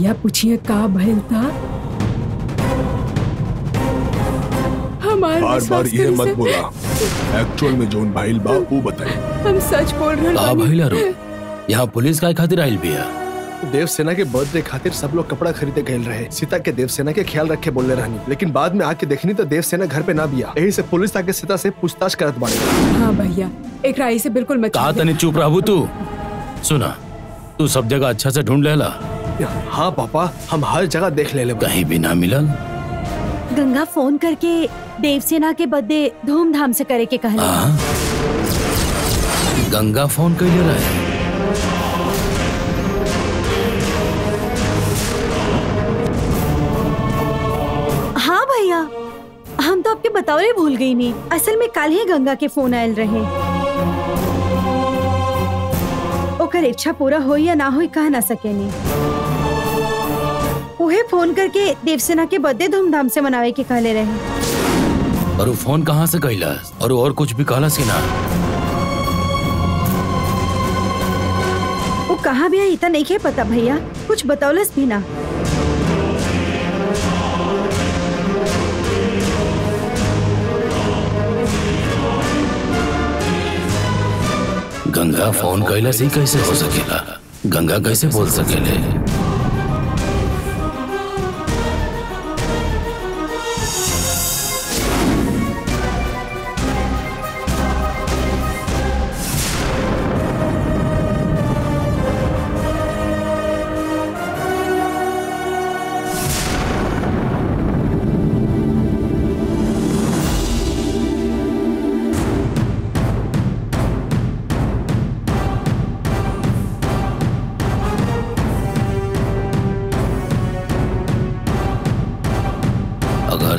भैया पूछिए का भइल था। बार बार ये मत बोला, एक्चुअल में जोन भाईल बा वो बताइए। हम सच बोल रहे हैं। भाईला रो, यहाँ पुलिस का खातिर आइल बिया। देवसेना के बर्थडे खातिर सब लोग कपड़ा खरीदे गए रहे। सीता के देवसेना के ख्याल रखे बोलने रहनी, लेकिन बाद में आके देखनी तो देवसेना घर पे ना बिया। यही से पुलिस आके सीता से पूछताछ करत बाड़े। हाँ भैया, एक राय से बिल्कुल मत। कहा तनी चुप रहबू तू। सुना, तू सब जगह अच्छा से ढूंढ लेला। हाँ पापा, हम हर जगह देख ले। कहीं भी ना मिलल। गंगा फोन करके देवसेना के बर्थडे धूमधाम से करे के कहले। गंगा फोन कैले रहे। हाँ भैया, हम तो आपके बतावले भूल गई नहीं। असल में कल ही गंगा के फोन आयल रहे। ओकर इच्छा पूरा होई या ना होई कह ना सके नहीं। उहे फोन करके देवसेना के बर्थडे धूमधाम से मनावे के कहले रहे। और वो फोन कहाँ से कैला और कुछ भी कहला सी ना? वो कहाँ भी इतना नहीं है पता भैया, कुछ बतौलस भी ना। गंगा फोन कैला से कैसे हो सकेला? गंगा कैसे बोल सकेले?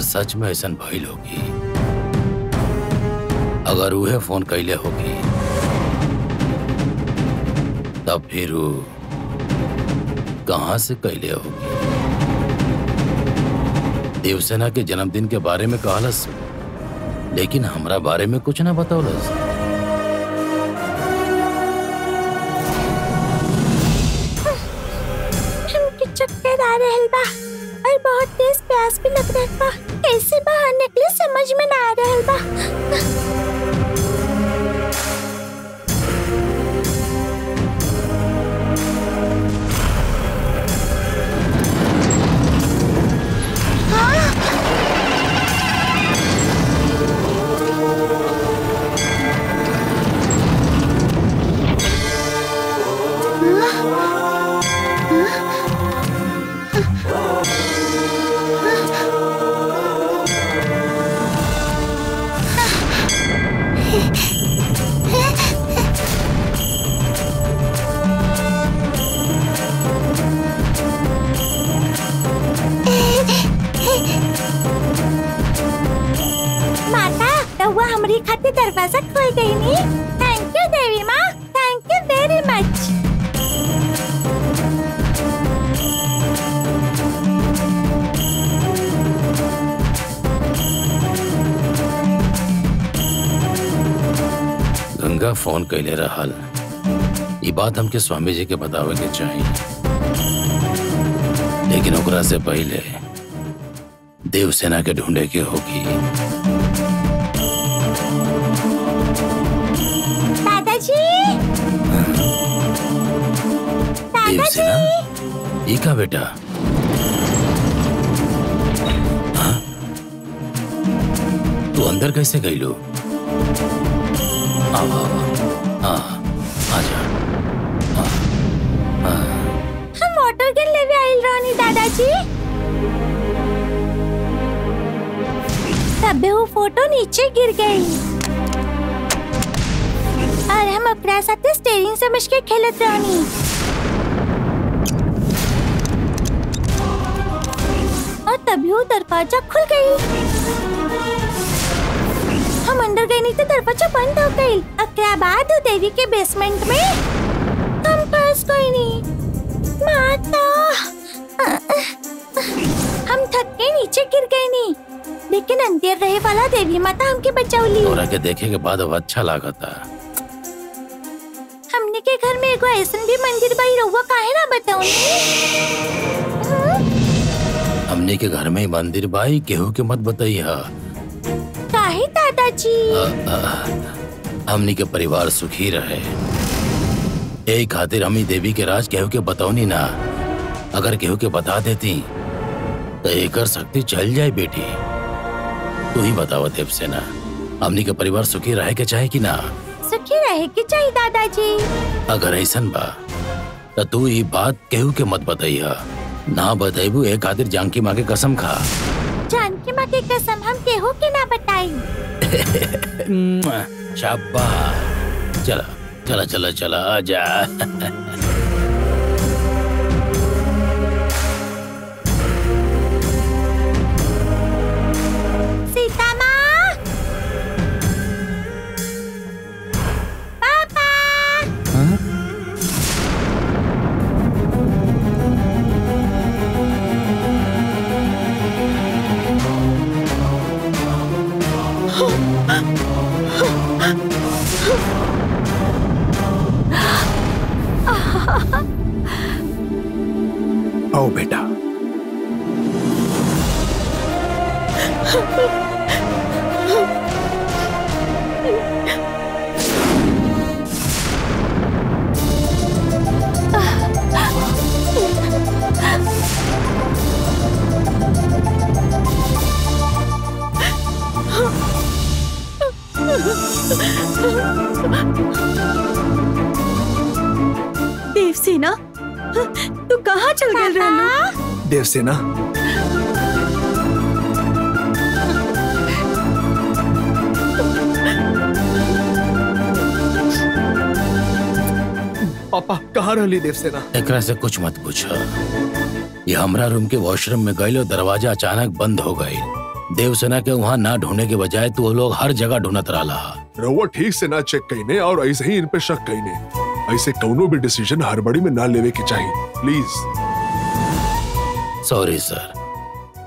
सच में ऐसा भइल होगी, अगर उहे फोन कैले होगी तब फिर कहां से कैले होगी? देवसेना के जन्मदिन के बारे में कहलस, लेकिन हमरा बारे में कुछ ना बतौलस। हमके चक्कर आ रहल बा और बहुत तेज प्यास भी लग रहल बा। कैसे बाहर निकले समझ में ना आ रहल बा। दरवाजा खोल गई नी। थैंक यू देवी माँ, थैंक यू वेरी मच। गंगा फोन कैले रहल, ये बात हमके स्वामी जी के बतावे के चाहिए, लेकिन ओकरा से पहले देवसेना के ढूंढे के होगी। देवसेना, ये का बेटा? हाँ? तू अंदर कैसे गई लो? आओ आओ, हाँ आजा। हम वाटर गन लेवे आइल रानी दादाजी। तबे वो फोटो नीचे गिर गई और हम अपने साथ स्टीयरिंग समझ के खेलत रानी। और तभी वो दरवाजा खुल गई। हम अंदर गए नहीं तो दरवाजा बंद हो गई। अकरा बाद देवी के बेसमेंट में हम फंस गए नहीं। माता, हम थक के नीचे गिर गए नहीं, लेकिन अंदर रहे वाला देवी माता हमके बचावली। तोरा के देखे के बाद अब अच्छा लगा था। हमने के घर में एगो ऐसन भी मंदिर बाई रहुआ काहे ना बताऊं। हमने के घर में ही मंदिर बाई केहू के मत बताइया। काहे दादाजी? हमनी के परिवार सुखी रहे यही खातिर हम ही देवी के राज केहू के बताओनी ना। अगर केहू के बता देती तो एकर शक्ति चल जाए बेटी। तू ही बतावा देवसेना, हमनी के परिवार सुखी रहे के चाहे कि ना? सुखी रहे के चाहिए दादाजी। अगर ऐसन बा तो तू ये बात केहू के मत बताइया। ना बताइबू एक खातिर जानकी माँ के कसम खा। जानकी माँ के कसम हम केहू के ना बताई। शाबाश, चला चला चला चला आजा। सीता माँ, पापा। आओ बेटा। देवसेना, तू कहाँ चल गए रहलू? देवसेना, पापा कहाँ रहली देवसेना? एकरा से कुछ मत पूछो। ये हमरा रूम के वॉशरूम में गई, दरवाजा अचानक बंद हो गई। देवसेना के वहाँ ना ढूंढने के बजाय तू लोग हर जगह ढूंढत रहा। रउआ ठीक से ना चेक कईने और ऐसे ही इन पे शक कईने। ऐसे कौनो भी डिसीजन हड़बड़ी में ना लेवे के चाहिए, प्लीज। सॉरी सर,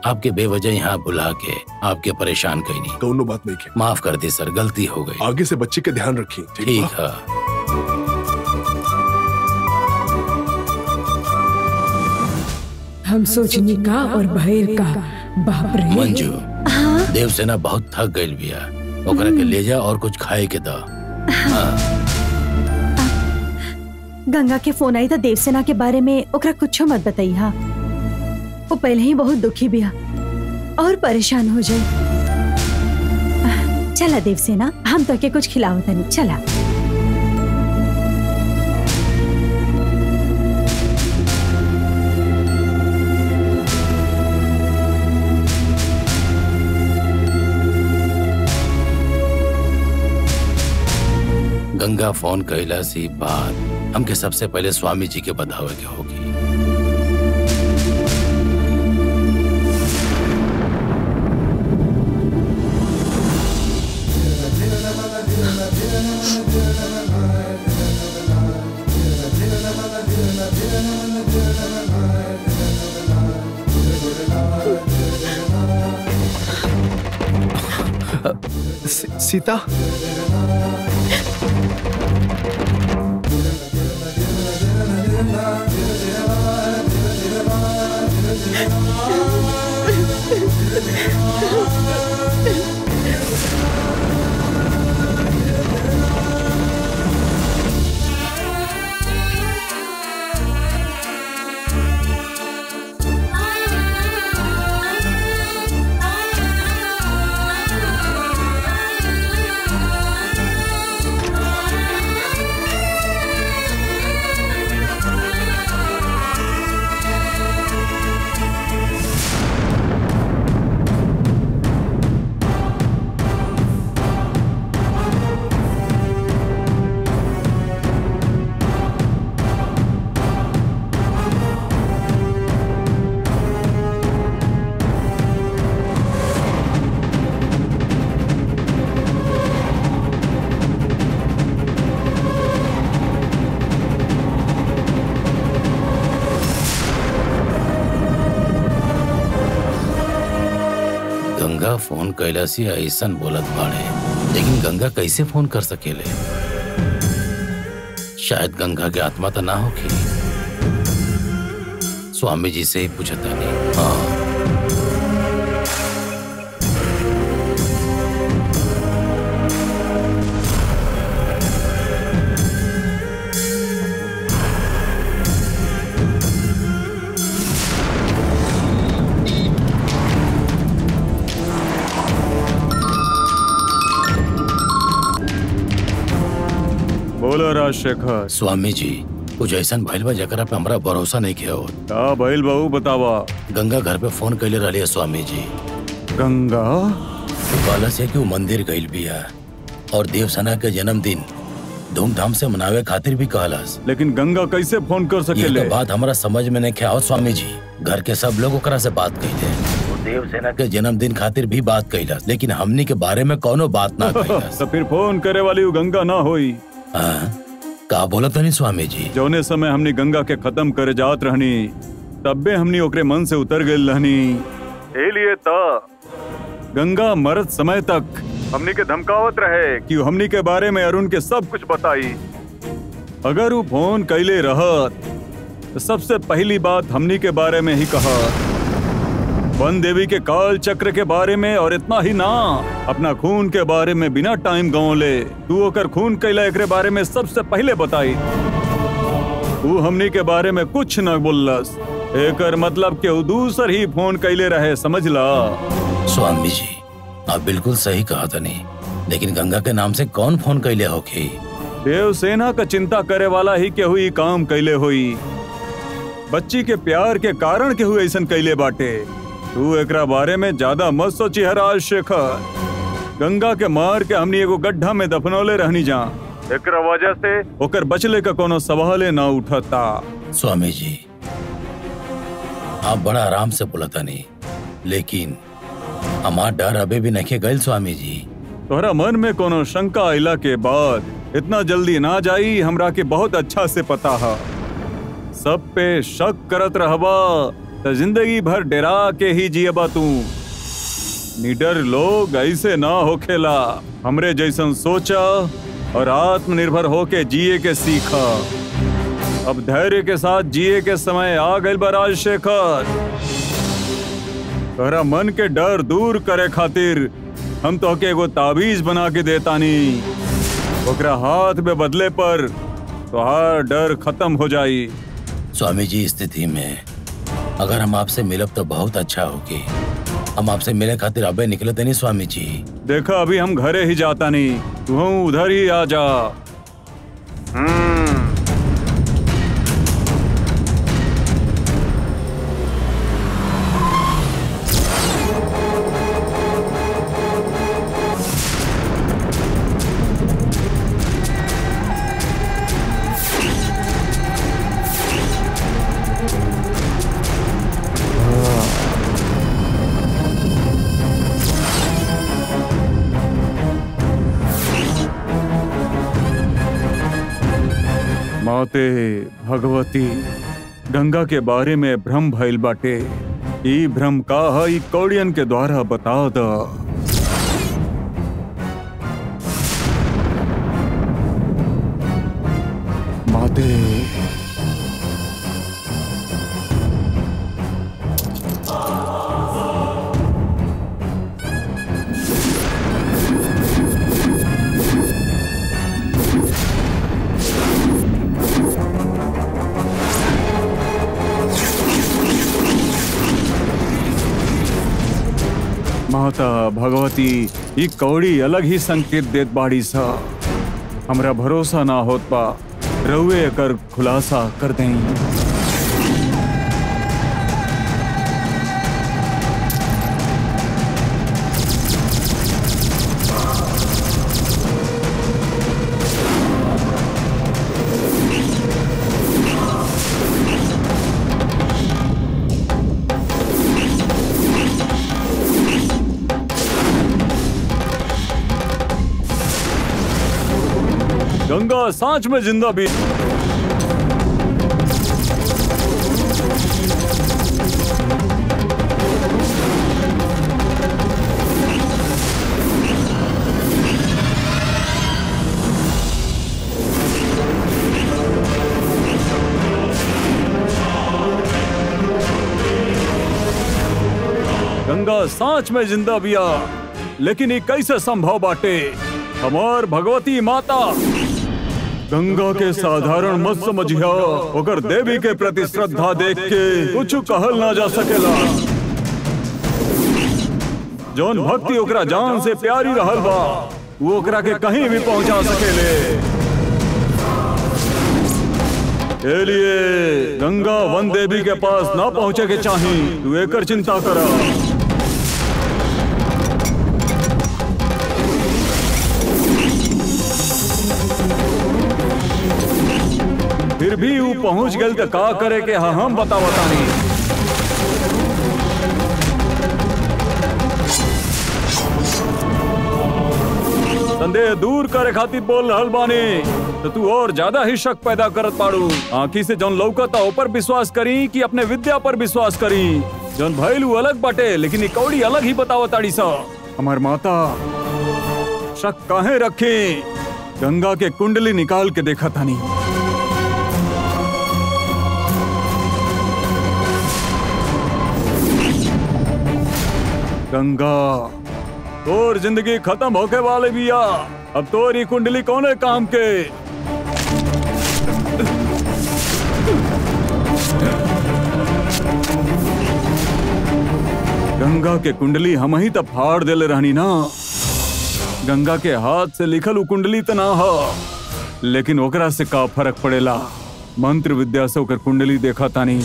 आपके बेवजह यहाँ बुला के आपके परेशान कईनी। कौनो बात नहीं के। माफ कर दी सर, गलती हो गई। आगे से बच्चे के ध्यान रखिए। ठीक बा? है। हम सोचनी का और भैर का। बाप रे मंजू, देवसेना बहुत थक गई बिया, ओकरा के ले जा और कुछ खाए के दा। गंगा के फोन आई था देवसेना के बारे में, ओकरा कुछ मत बताई। हाँ, वो पहले ही बहुत दुखी बिया और परेशान हो जाए। चला देवसेना, हम तो के कुछ खिलाओ तनी। चला। गंगा फोन कैला सी बात हमके सबसे पहले स्वामी जी के बतावे के होगी। सीता, गंगा फोन कैला सी ऐसन बोलत बाड़े, लेकिन गंगा कैसे फोन कर सकेले? शायद गंगा के आत्मा तो ना होगी। स्वामी जी से ही पूछता नहीं। हाँ, बोलो राजशेखर। स्वामी जी कुछ ऐसा भइल बा जकरा पे हमरा भरोसा नहीं किया हो। का भइल बाबू बतावा। गंगा घर पे फोन कैले रही है स्वामी जी। गंगा कहला से कि वो मंदिर गइल बिया और देवसेना के जन्मदिन धूमधाम से मनावे खातिर भी कहलास। लेकिन गंगा कैसे फोन कर सकेले? ये बात हमारा समझ में नहीं क्या स्वामी जी। घर के सब लोग ओकरा से बात कइले, देवसेना के जन्मदिन खातिर भी बात कइलस, लेकिन हमनी के बारे में कोनो बात ना कइलस। तो फिर फोन करे वाली वो गंगा ना होई। का बोला तनी स्वामी जी? जौने समय हमनी गंगा के खत्म करे जात रहनी तब्बे हमनी ओकरे मन से उतर गए रहनी। लिए गंगा मरत समय तक हमनी के धमकावत रहे कि हमनी के बारे में अरुण के सब कुछ बताई। अगर वो फोन कैले रहत तो सबसे पहली बात हमनी के बारे में ही कहा, वन देवी के काल चक्र के बारे में, और इतना ही ना अपना खून के बारे में बिना टाइम गंवले तू ओकर खून कैला एकरे बारे में सबसे पहले बताई। तू हमनी के बारे में कुछ न बोलस, एकर मतलब के दूसर ही फोन कैले रहे, समझला? स्वामी जी आप बिल्कुल सही कहा था नहीं, लेकिन गंगा के नाम से कौन फोन कैले होके? देवसेना का चिंता करे वाला ही के हुई काम कैले हुई। बच्ची के प्यार के कारण के हुए ऐसा कैले बाटे। तू एकरा बारे में ज्यादा मत सोची राजशेखर। गंगा के मार के हमनी एगो गड्ढा में दफनौले रहनी जा, एकरा वजह से ओकर बचले का कोनो सवाले ना उठता। स्वामी जी आप बड़ा आराम से बोलता नहीं, लेकिन हमार डर अबे भी नहीं गइल स्वामी जी। तोहरा मन में कोनो शंका आइला के बाद इतना जल्दी ना जाई, हमरा के बहुत अच्छा से पता है। सब पे शक करत रहबा तो जिंदगी भर डरा के ही जियबा तू। निडर लोग ऐसे ना होखेला, हमरे जैसन सोचा और आत्मनिर्भर होके जिए के सीखा। अब धैर्य के साथ जिए के समय आ गइल बा राजशेखर। तोहरा मन के डर दूर करे खातिर हम तो के एगो ताबीज बना के देतानी, ओकरा हाथ में बदले पर तोहार डर खत्म हो जाई। स्वामी जी स्थिति में अगर हम आपसे मिलब तो बहुत अच्छा होगी। हम आपसे मिले खातिर अबे निकले थे नहीं स्वामी जी। देखा अभी हम घरे ही जाता नहीं, तू उधर ही आ जा। माते भगवती, गंगा के बारे में भ्रम भइल बाटे। ई भ्रम का है कौड़ियन के द्वारा बता दा। माते माता भगवती, ये कौड़ी अलग ही संकेत देत बाड़ी सा। हमरा भरोसा ना होत बा, रउए कर खुलासा कर दें। गंगा सांच में जिंदा भी। गंगा सांच में जिंदा बिया, लेकिन ये कैसे संभव बाटे? हमार भगवती माता गंगा के साधारण मत समझिया, ओकर देवी के प्रति श्रद्धा देख के कुछ कहल ना जा सकेला। जौन भक्ति ओकरा जान से प्यारी रहल बा, वो ओकरा के कहीं भी पहुंचा सकेले। ए लिए गंगा वन देवी के पास ना पहुँचे के चाही, तू एकर चिंता करा। फिर भी वो पहुँच गए तो का करे के हम बतानी। संदेह दूर करे खातिर बोल रहल बानी तो तू और ज्यादा ही शक पैदा करत पाड़ू। आँखी से जौन लौकता ऊपर विश्वास करी कि अपने विद्या पर विश्वास करी। जौन भइल अलग बाटे लेकिन ई कौड़ी अलग ही बतावताड़ी सा। हमार माता शक काहे रखी? गंगा के कुंडली निकाल के देखा थानी। गंगा तोर जिंदगी खत्म होके वाले बिया। अब तोरी कुंडली कौने काम के? गंगा के कुंडली हम ही तब फाड़ देले रहनी ना। गंगा के हाथ से लिखल उ कुंडली त ना हो, लेकिन ओकरा से का फर्क पड़ेला? मंत्र विद्या से ओकर कुंडली देखा तानी।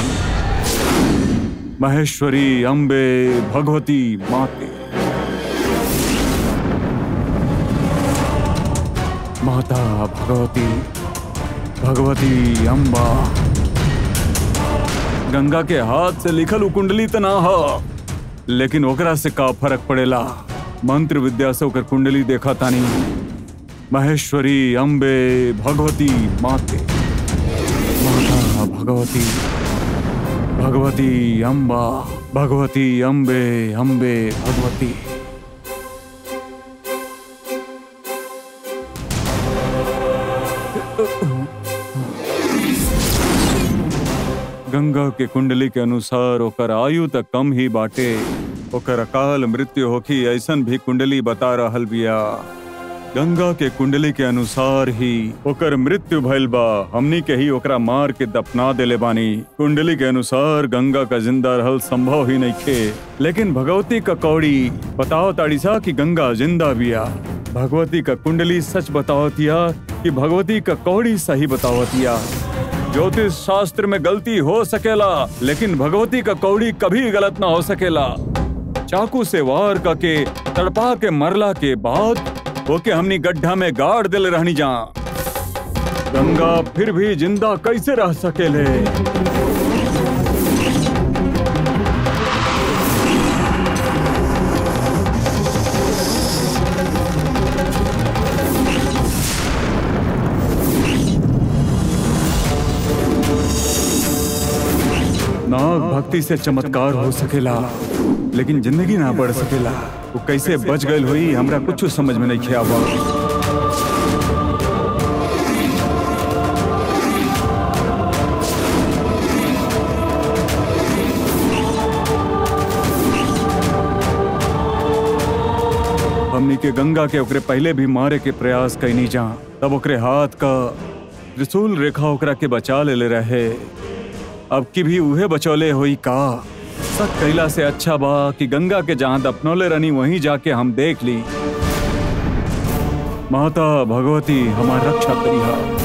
महेश्वरी, अम्बे, भगवती माते, माता भगवती, भगवती अम्बा। गंगा के हाथ से लिखल उ कुंडली त ना हो, लेकिन ओकरा से का फर्क पड़ेला? मंत्र विद्या से ओकर कुंडली देखा तानी। महेश्वरी, अम्बे, भगवती माते, माता भगवती, भगवती अम्बा, भगवती अम्बे, अम्बे भगवती। गंगा के कुंडली के अनुसार ओकर आयु तक कम ही बाटे। ओकर अकाल मृत्यु होखी ऐसन भी कुंडली बता रहल बिया। गंगा के कुंडली के अनुसार ही ओकर मृत्यु भइल बा। हमनी के ही ओकरा मार के दफना देले बानी। कुंडली के अनुसार गंगा का जिंदा रहल संभव ही नहीं खे, लेकिन भगवती का कौड़ी बताओ ताड़ीसा कि गंगा जिंदा बिया। भगवती का कुंडली सच बतावतिया कि भगवती का कौड़ी सही बतावतिया। ज्योतिष शास्त्र में गलती हो सकेला, लेकिन भगवती का कौड़ी कभी गलत ना हो सकेला। चाकू से वार करके तड़पा के मरला के बाद ओके हमनी गड्ढा में गाड़ दिल रहनी जा। गंगा फिर भी जिंदा कैसे रह सकेले? नाग भक्ति से चमत्कार हो सकेला, लेकिन जिंदगी ना बढ़ सकेला। वो कैसे बच गई हुई हमरा कुछ समझ में नहीं ख्याबा। हमनी के गंगा के ओकरे पहले भी मारे के प्रयास कैनी जा, तब ओकरे हाथ का त्रिशूल रेखा ओकरा के बचा ले रहे। अब की भी उहे बचौले होई का? सच कैला से अच्छा बा कि गंगा के जहां दफनौले रनी वहीं जाके हम देख ली। माता भगवती हमार रक्षा करिहा।